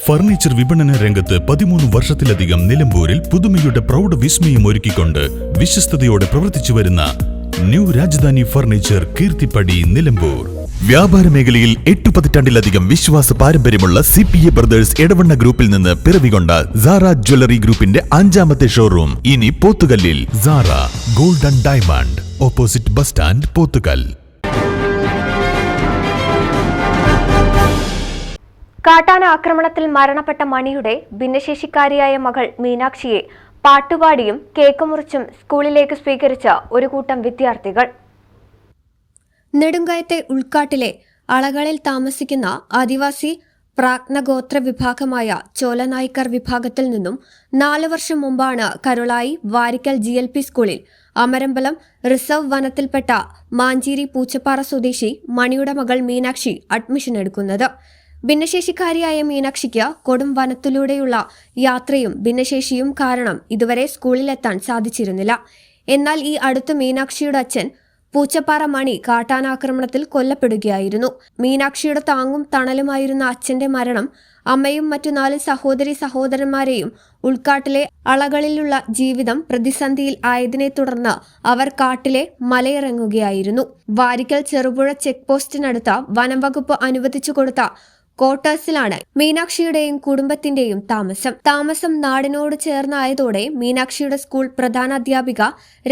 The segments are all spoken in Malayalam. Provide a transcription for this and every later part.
ഫർണിച്ചർ വിപണന രംഗത്ത് 13 വർഷത്തിലധികം നിലമ്പൂരിൽ പുതുമയുടെ പ്രൗഢ വിസ്മയം ഒരുക്കിക്കൊണ്ട് വിശ്വസ്തയോടെ പ്രവർത്തിച്ചു വരുന്ന ന്യൂ രാജധാനി ഫർണിച്ചർ കീർത്തിപ്പടി നിലമ്പൂർ. വ്യാപാര മേഖലയിൽ 8 പതിറ്റാണ്ടിലധികം വിശ്വാസ പാരമ്പര്യമുള്ള CPA ബ്രദേഴ്സ് എടവണ്ണ ഗ്രൂപ്പിൽ നിന്ന് പിറവികൊണ്ട സാറ ജ്വല്ലറി ഗ്രൂപ്പിന്റെ 5ാമത്തെ ഷോറൂം ഇനി പോത്തുകല്ലിൽ. Sara gold and diamond, opposite bus stand, Pothukal. കാട്ടാന ആക്രമണത്തിൽ മരണപ്പെട്ട മണിയുടെ ഭിന്നശേഷിക്കാരിയായ മകൾ മീനാക്ഷിയെ പാട്ടുപാടിയും കേക്ക് മുറിച്ചും സ്കൂളിലേക്ക് സ്വീകരിച്ച ഒരു കൂട്ടം വിദ്യാർത്ഥികൾ. നെടുങ്കയത്തെ ഉൾക്കാട്ടിലെ അളകളിൽ താമസിക്കുന്ന ആദിവാസി പ്രാജ്ഞഗോത്ര വിഭാഗമായ ചോലനായ്ക്കർ വിഭാഗത്തിൽ നിന്നും 4 വർഷം മുമ്പാണ് കരുളായി വാരിക്കൽ GLP സ്കൂളിൽ അമരമ്പലം റിസർവ് വനത്തിൽപ്പെട്ട മാഞ്ചേരി പൂച്ചപ്പാറ സ്വദേശി മണിയുടെ മകൾ മീനാക്ഷി അഡ്മിഷൻ എടുക്കുന്നത്. ഭിന്നശേഷിക്കാരിയായ മീനാക്ഷിക്ക് കൊടും വനത്തിലൂടെയുള്ള യാത്രയും ഭിന്നശേഷിയും കാരണം ഇതുവരെ സ്കൂളിലെത്താൻ സാധിച്ചിരുന്നില്ല. എന്നാൽ ഈ അടുത്ത് മീനാക്ഷിയുടെ അച്ഛൻ പൂച്ചപ്പാറ മണി കാട്ടാനാക്രമണത്തിൽ കൊല്ലപ്പെടുകയായിരുന്നു. മീനാക്ഷിയുടെ താങ്ങും തണലുമായിരുന്ന അച്ഛന്റെ മരണം അമ്മയും മറ്റു 4 സഹോദരന്മാരെയും ഉൾക്കാട്ടിലെ അളകളിലുള്ള ജീവിതം പ്രതിസന്ധിയിൽ ആയതിനെ തുടർന്ന് അവർ കാട്ടിലെ മലയിറങ്ങുകയായിരുന്നു. വാരിക്കൽ ചെറുപുഴ ചെക്ക് പോസ്റ്റിനടുത്ത വനം വകുപ്പ് അനുവദിച്ചു കൊടുത്ത ക്വാർട്ടേഴ്സിലാണ് മീനാക്ഷിയുടെയും കുടുംബത്തിന്റെയും താമസം നാടിനോട് ചേർന്നായതോടെ മീനാക്ഷിയുടെ സ്കൂൾ പ്രധാന അധ്യാപിക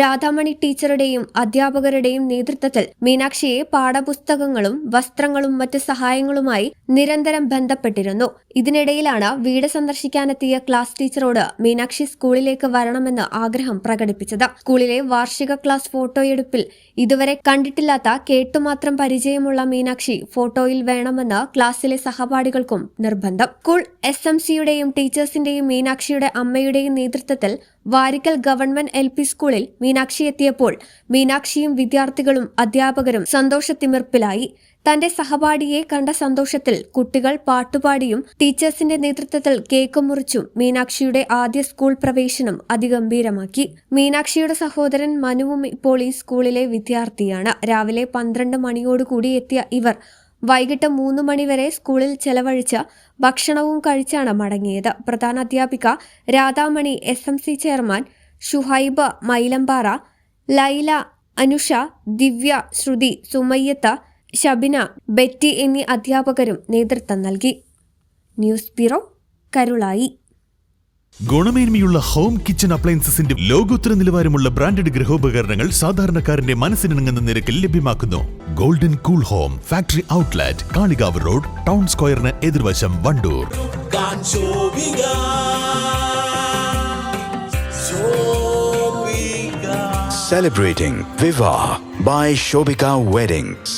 രാധാമണി ടീച്ചറുടെയും അധ്യാപകരുടെയും നേതൃത്വത്തിൽ മീനാക്ഷിയെ പാഠപുസ്തകങ്ങളും വസ്ത്രങ്ങളും മറ്റ് സഹായങ്ങളുമായി നിരന്തരം ബന്ധപ്പെട്ടിരുന്നു. ഇതിനിടയിലാണ് വീട് സന്ദർശിക്കാനെത്തിയ ക്ലാസ് ടീച്ചറോട് മീനാക്ഷി സ്കൂളിലേക്ക് വരണമെന്ന് ആഗ്രഹം പ്രകടിപ്പിച്ചത്. സ്കൂളിലെ വാർഷിക ക്ലാസ് ഫോട്ടോയെടുപ്പിൽ ഇതുവരെ കണ്ടിട്ടില്ലാത്ത കേട്ടുമാത്രം പരിചയമുള്ള മീനാക്ഷി ഫോട്ടോയിൽ വേണമെന്ന് ക്ലാസ്സിലെ സഹപാഠികൾക്കും നിർബന്ധം. സ്കൂൾ SMCയുടെയും ടീച്ചേഴ്സിന്റെയും മീനാക്ഷിയുടെ അമ്മയുടെയും നേതൃത്വത്തിൽ വാരിക്കൽ ഗവൺമെന്റ് LP സ്കൂളിൽ മീനാക്ഷി എത്തിയപ്പോൾ മീനാക്ഷിയും വിദ്യാർത്ഥികളും അധ്യാപകരും സന്തോഷത്തിമിർപ്പിലായി. തന്റെ സഹപാഠിയെ കണ്ട സന്തോഷത്തിൽ കുട്ടികൾ പാട്ടുപാടിയും ടീച്ചേഴ്സിന്റെ നേതൃത്വത്തിൽ കേക്ക് മുറിച്ചും മീനാക്ഷിയുടെ ആദ്യ സ്കൂൾ പ്രവേശനം അതിഗംഭീരമാക്കി. മീനാക്ഷിയുടെ സഹോദരൻ മനുവും ഇപ്പോൾ ഈ സ്കൂളിലെ വിദ്യാർത്ഥിയാണ്. രാവിലെ 12 മണിയോടുകൂടി എത്തിയ ഇവർ വൈകിട്ട് 3 മണിവരെ സ്കൂളിൽ ചെലവഴിച്ച് ഭക്ഷണവും കഴിച്ചാണ് മടങ്ങിയത്. പ്രധാന അധ്യാപിക രാധാമണി, SMC ചെയർമാൻ ഷുഹൈബ് മൈലമ്പാറ, ലൈല, അനുഷ, ദിവ്യ, ശ്രുതി, സുമയ്യത്ത്, ഷബിന, ബെറ്റി എന്നീ അധ്യാപകരും നേതൃത്വം നൽകി. News bureau, Karulai. ഗുണമേന്മയുള്ള ഹോം കിച്ചൺ അപ്ലയൻസസിന്റെ ലോകോത്തര നിലവാരമുള്ള ബ്രാൻഡഡ് ഗൃഹോപകരണങ്ങൾ സാധാരണക്കാരന്റെ മനസ്സിനിണങ്ങുന്ന നിരക്കിൽ ലഭ്യമാക്കുന്നു. Golden cool home factory outlet, Kalikavu road, town സ്ക്വയറിന് എതിർവശം, Wandoor. Celebrating Viva by Shobika Weddings.